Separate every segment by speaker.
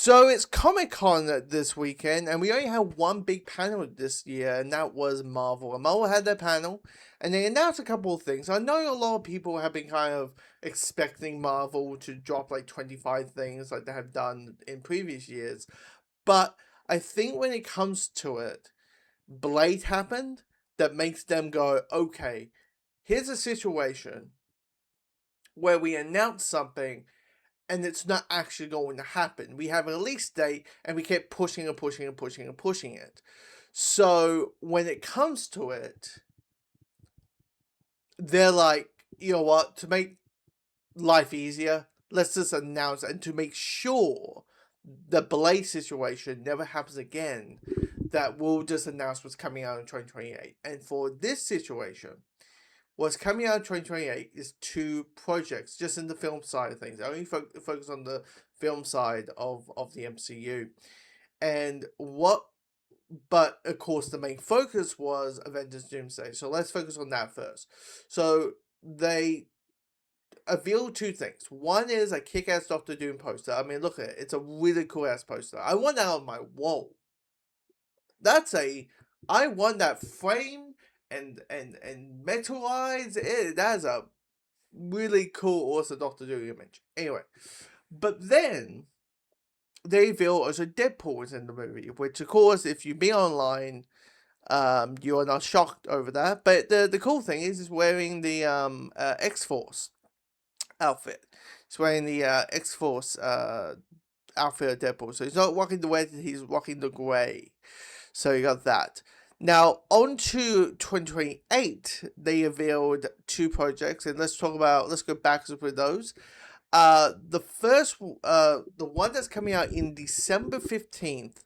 Speaker 1: So it's Comic-Con this weekend, and we only had one big panel this year, and that was Marvel. And Marvel had their panel, and they announced a couple of things. I know a lot of people have been kind of expecting Marvel to drop like 25 things like they have done in previous years, but I think when it comes to it, Blade happened that makes them go, okay, here's a situation where we announce something and it's not actually going to happen. We have a release date, and we kept pushing and pushing and pushing and pushing it. So when it comes to it, they're like, you know what, to make life easier, let's just announce it, and to make sure the Blade situation never happens again, that we'll just announce what's coming out in 2028. And for this situation, what's coming out in 2028 is 2 projects, just in the film side of things. I only focus on the film side of the MCU. But of course, the main focus was Avengers Doomsday. So let's focus on that first. So they revealed 2 things. One is a kick-ass Doctor Doom poster. I mean, look at it. It's a really cool-ass poster. I want that on my wall. I want that framed and metalized. That is a really cool, awesome Doctor Doom image. Anyway, but then they reveal also Deadpool is in the movie, which of course, if you've been online, you are not shocked over that. But the cool thing is, he's wearing the X-Force outfit. He's wearing the X-Force outfit of Deadpool. So he's not rocking the red, he's rocking the grey. So you got that. Now, on to 2028, they revealed 2 projects, and let's go back with those. The first, the one that's coming out in December 15th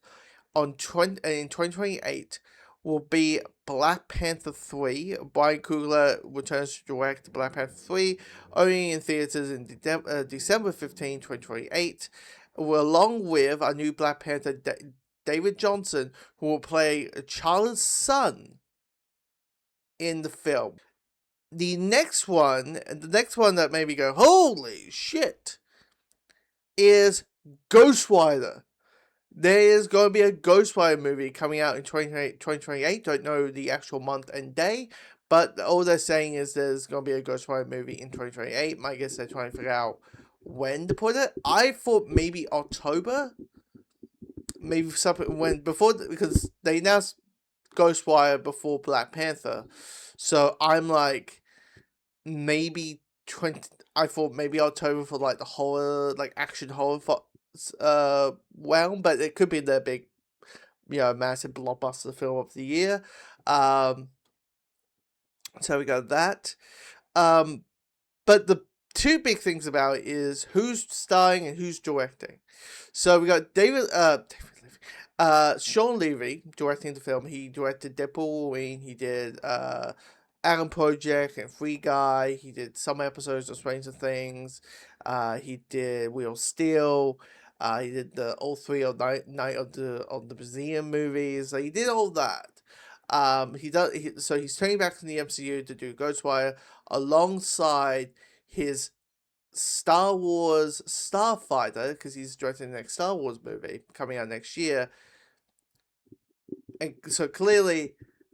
Speaker 1: in 2028 will be Black Panther 3. Brian Coogler returns to direct Black Panther 3, opening in theaters in December 15, 2028, along with a new Black Panther, David Johnson, who will play Charles' son in the film. The next one that made me go, holy shit, is Ghost Rider. There is going to be a Ghost Rider movie coming out in 2028. Don't know the actual month and day, but all they're saying is there's going to be a Ghost Rider movie in 2028. My guess they're trying to figure out when to put it. I thought maybe October. Maybe something because they announced Ghost Rider before Black Panther, so I'm like, maybe I thought maybe October for like the horror, like action horror realm, but it could be the big, massive blockbuster film of the year. So we got that. But the 2 big things about it is who's starring and who's directing. So we got Sean Levy directing the film. He directed Deadpool Wolverine. He did Adam Project and Free Guy. He did some episodes of Stranger Things. He did Wheel of Steel. He did all 3 of Night of the Museum movies. So he did all that. So he's turning back to the MCU to do Ghost Rider alongside his Star Wars Starfighter, because he's directing the next Star Wars movie coming out next year. And so clearly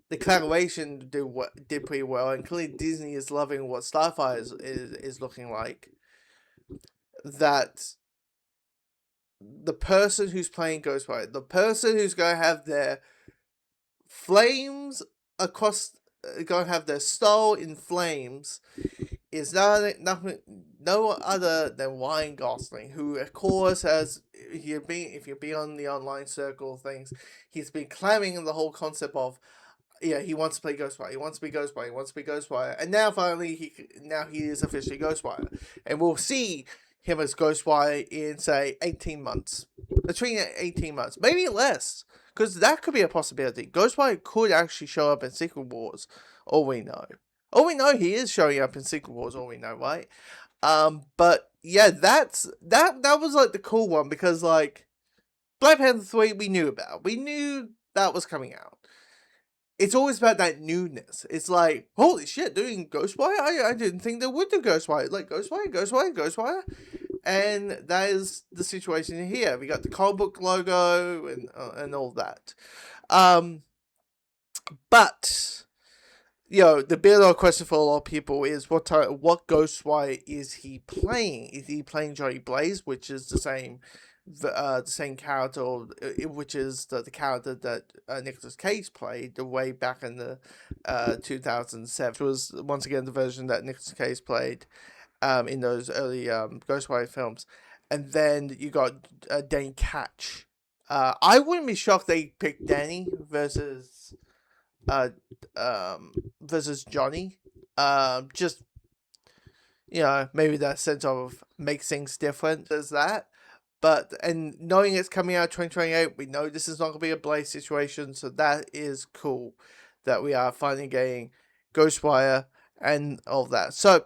Speaker 1: the collaboration did pretty well, and clearly Disney is loving what Starfighter is looking like. That the person who's playing Ghost Rider, the person who's going to have their flames going to have their skull in flames, is no other than Ryan Gosling, who of course has, if you've been on the online circle things, he's been clamming the whole concept of, he wants to play Ghost Rider, he wants to be Ghost Rider, and now finally he is officially Ghost Rider, and we'll see him as Ghost Rider in say 18 months, between 18 months, maybe less, because that could be a possibility. Ghost Rider could actually show up in Secret Wars, all we know. Oh, we know he is showing up in Secret Wars, all we know, right? But yeah, that was like the cool one, because like Black Panther 3 we knew about. We knew that was coming out. It's always about that newness. It's like, holy shit, doing Ghost Rider? I didn't think they would do Ghost Rider. Like, Ghost Rider? And that is the situation here. We got the comic book logo and all that. But the big question for a lot of people is what Ghostwire is he playing? Is he playing Johnny Blaze, which is the same character, which is the character that Nicolas Cage played the way back in the 2007, which was once again the version that Nicolas Cage played in those early Ghostwire films. And then you got Danny Catch. I wouldn't be shocked they picked Danny versus Johnny. Just maybe that sense of makes things different as that. But and knowing it's coming out 2028, we know this is not gonna be a Blaze situation, so that is cool that we are finally getting Ghostwire and all that. So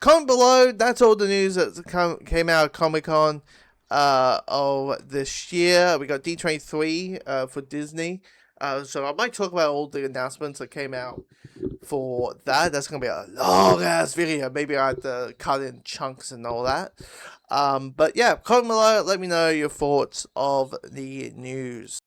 Speaker 1: comment below. That's all the news that came out of Comic-Con of this year. We got D23 for Disney. So I might talk about all the announcements that came out for that. That's gonna be a long ass video. Maybe I have to cut in chunks and all that. But yeah, comment below. Let me know your thoughts of the news.